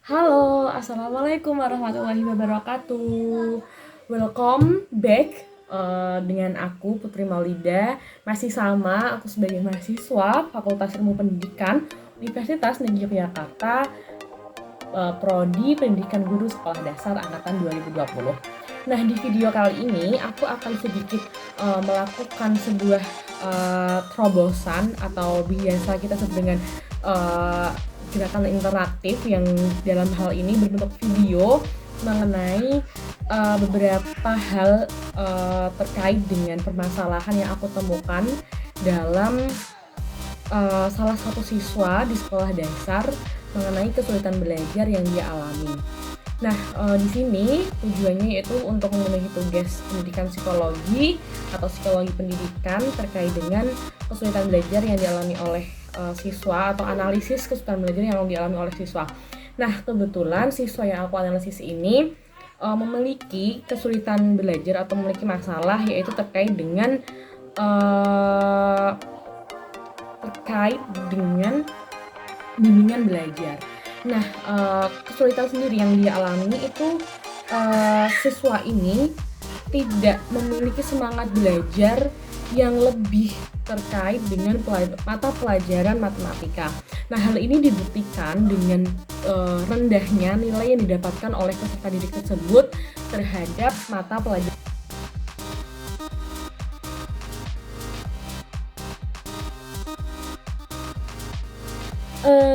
Halo, assalamualaikum warahmatullahi wabarakatuh. Welcome back dengan aku Putri Maulida. Masih sama, aku sebagai mahasiswa Fakultas Ilmu Pendidikan Universitas Negeri Yogyakarta, Prodi Pendidikan Guru Sekolah Dasar Angkatan 2020. Nah, di video kali ini aku akan sedikit melakukan sebuah terobosan atau biasa kita sebut dengan gerakan interaktif yang dalam hal ini berbentuk video mengenai beberapa hal terkait dengan permasalahan yang aku temukan dalam salah satu siswa di sekolah dasar mengenai kesulitan belajar yang dia alami. Nah, di sini tujuannya yaitu untuk memenuhi tugas pendidikan psikologi atau psikologi pendidikan terkait dengan kesulitan belajar yang dialami oleh siswa atau analisis kesulitan belajar yang dialami oleh siswa. Nah, kebetulan siswa yang aku analisis ini memiliki kesulitan belajar atau memiliki masalah yaitu terkait dengan bimbingan belajar. Nah, kesulitan sendiri yang dia alami itu siswa ini tidak memiliki semangat belajar yang lebih terkait dengan mata pelajaran matematika. Nah, hal ini dibuktikan dengan rendahnya nilai yang didapatkan oleh peserta didik tersebut terhadap mata pelajaran.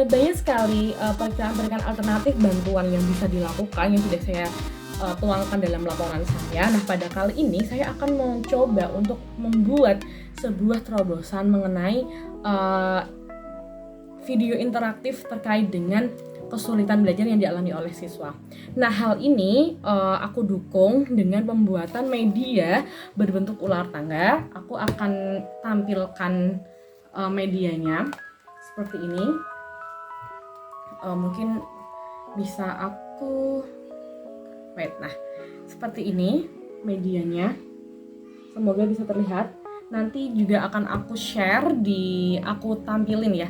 Banyak sekali berikan alternatif bantuan yang bisa dilakukan yang sudah saya tuangkan dalam laporan saya. Nah, pada kali ini saya akan mencoba untuk membuat sebuah terobosan mengenai video interaktif terkait dengan kesulitan belajar yang dialami oleh siswa. Nah, hal ini aku dukung dengan pembuatan media berbentuk ular tangga. Aku akan tampilkan medianya seperti ini. Mungkin bisa aku nah, seperti ini medianya, semoga bisa terlihat. Nanti juga akan aku share aku tampilin ya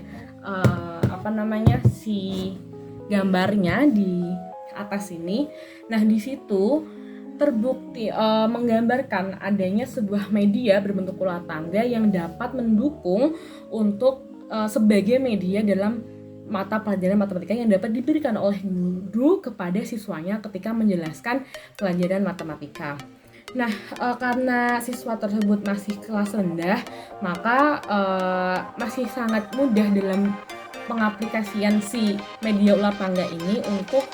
si gambarnya di atas ini. Nah, di situ terbukti menggambarkan adanya sebuah media berbentuk ular tangga yang dapat mendukung untuk sebagai media dalam mata pelajaran matematika yang dapat diberikan oleh guru kepada siswanya ketika menjelaskan pelajaran matematika. Nah, karena siswa tersebut masih kelas rendah, maka masih sangat mudah dalam pengaplikasian si media ular tangga ini untuk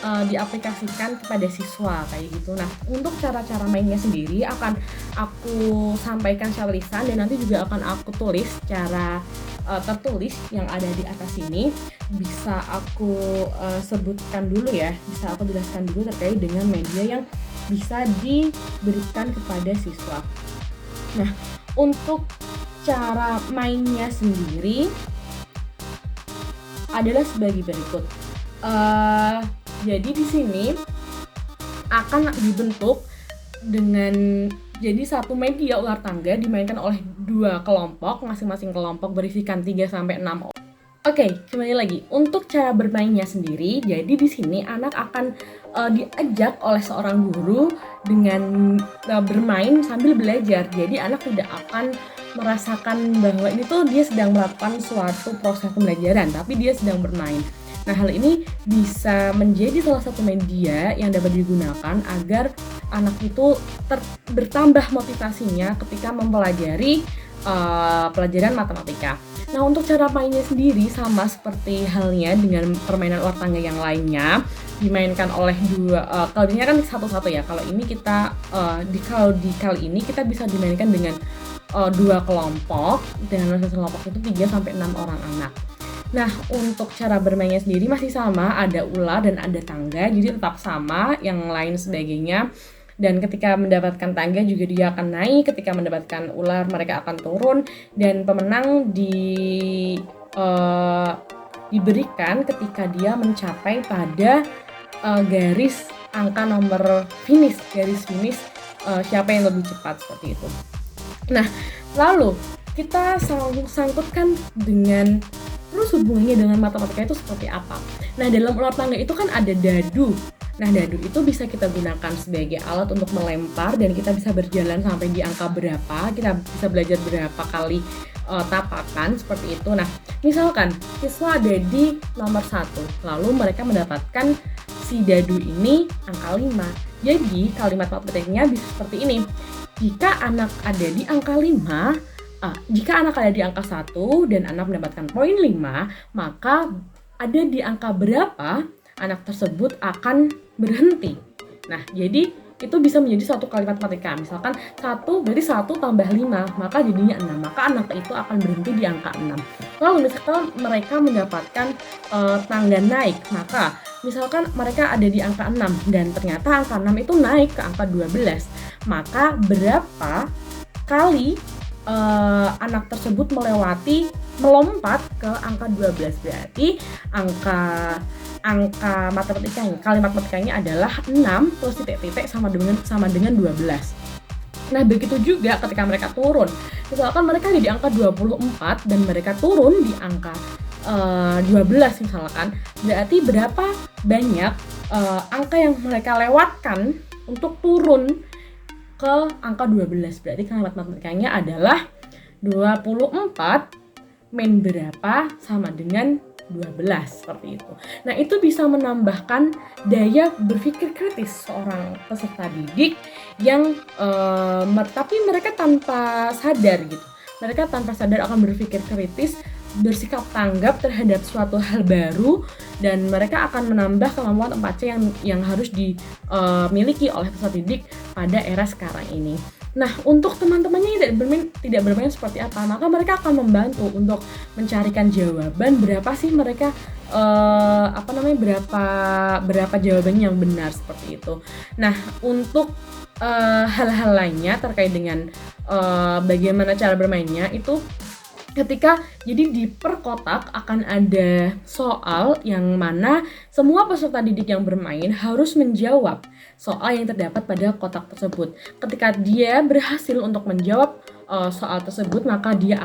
diaplikasikan kepada siswa kayak gitu. Nah, untuk cara-cara mainnya sendiri akan aku sampaikan secara lisan dan nanti juga akan aku tulis secara tertulis yang ada di atas ini. Bisa aku sebutkan dulu ya, bisa aku jelaskan dulu terkait dengan media yang bisa diberikan kepada siswa. Nah, untuk cara mainnya sendiri adalah sebagai berikut. Jadi di sini akan dibentuk dengan jadi satu media ular tangga dimainkan oleh dua kelompok, masing-masing kelompok berisikan 3-6 orang. Oke, kembali lagi. Untuk cara bermainnya sendiri, jadi di sini anak akan diajak oleh seorang guru dengan bermain sambil belajar. Jadi anak tidak akan merasakan bahwa ini tuh dia sedang melakukan suatu proses pembelajaran, tapi dia sedang bermain. Nah, hal ini bisa menjadi salah satu media yang dapat digunakan agar anak itu bertambah motivasinya ketika mempelajari pelajaran matematika. Nah, untuk cara mainnya sendiri sama seperti halnya dengan permainan ular tangga yang lainnya, dimainkan oleh kalau ini kan satu-satu ya. Kalau ini kita di kali ini kita bisa dimainkan dengan dua kelompok, dengan masing-masing kelompok itu 3-6 orang anak. Nah, untuk cara bermainnya sendiri masih sama, ada ular dan ada tangga, jadi tetap sama, yang lain sebagainya. Dan ketika mendapatkan tangga juga dia akan naik, ketika mendapatkan ular mereka akan turun, dan pemenang diberikan ketika dia mencapai pada garis angka nomor garis finish siapa yang lebih cepat seperti itu. Nah, lalu kita sangkutkan dengan Terus hubungannya dengan matematika itu seperti apa? Nah, dalam ular tangga itu kan ada dadu. Nah, dadu itu bisa kita gunakan sebagai alat untuk melempar dan kita bisa berjalan sampai di angka berapa, kita bisa belajar berapa kali tapakan seperti itu. Nah, misalkan siswa ada di nomor 1, lalu mereka mendapatkan si dadu ini angka 5. Jadi, kalimat matematikanya bisa seperti ini. Jika anak ada di angka 5, jika anak ada di angka 1 dan anak mendapatkan poin 5, maka ada di angka berapa anak tersebut akan berhenti. Nah, jadi itu bisa menjadi suatu kalimat matematika. Misalkan 1 berarti 1 tambah 5, maka jadinya 6. Maka anak itu akan berhenti di angka 6. Lalu misalkan mereka mendapatkan tangga naik, maka misalkan mereka ada di angka 6 dan ternyata angka 6 itu naik ke angka 12. Maka berapa kali anak tersebut melompat ke angka 12, berarti angka matematikanya, kalimat matematikanya adalah 6 plus titik-titik sama dengan 12. Nah, begitu juga ketika mereka turun. Misalkan mereka di angka 24 dan mereka turun di angka 12 misalkan, berarti berapa banyak angka yang mereka lewatkan untuk turun ke angka 12. Berarti kalimat matematikanya adalah 24 min berapa sama dengan 12, seperti itu. Nah, itu bisa menambahkan daya berpikir kritis seorang peserta didik yang tapi mereka tanpa sadar gitu. Mereka tanpa sadar akan berpikir kritis, bersikap tanggap terhadap suatu hal baru, dan mereka akan menambah kemampuan 4C yang harus dimiliki oleh peserta didik pada era sekarang ini. Nah, untuk teman-temannya yang tidak bermain seperti apa, maka mereka akan membantu untuk mencarikan jawaban berapa sih mereka berapa jawabannya yang benar, seperti itu. Nah, untuk hal-hal lainnya terkait dengan bagaimana cara bermainnya itu ketika jadi di per kotak akan ada soal yang mana semua peserta didik yang bermain harus menjawab soal yang terdapat pada kotak tersebut. Ketika dia berhasil untuk menjawab soal tersebut, maka dia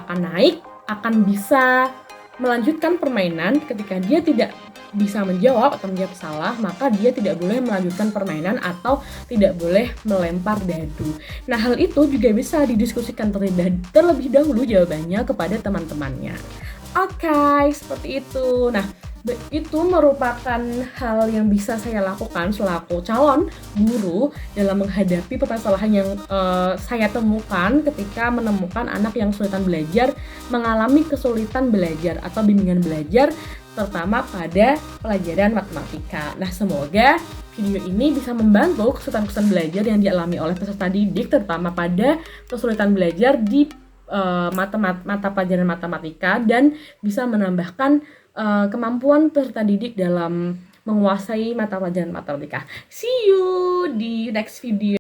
akan bisa melanjutkan permainan. Ketika dia tidak bisa menjawab atau menjawab salah, maka dia tidak boleh melanjutkan permainan atau tidak boleh melempar dadu. Nah, hal itu juga bisa didiskusikan terlebih dahulu jawabannya kepada teman-temannya. Oke, seperti itu. Nah, itu merupakan hal yang bisa saya lakukan selaku calon guru dalam menghadapi permasalahan yang saya temukan ketika menemukan anak yang kesulitan belajar, mengalami kesulitan belajar atau bimbingan belajar, terutama pada pelajaran matematika. Nah, semoga video ini bisa membantu kesulitan belajar yang dialami oleh peserta didik, terutama pada kesulitan belajar di mata pelajaran matematika, dan bisa menambahkan kemampuan peserta didik dalam menguasai mata pelajaran matematika. See you di next video.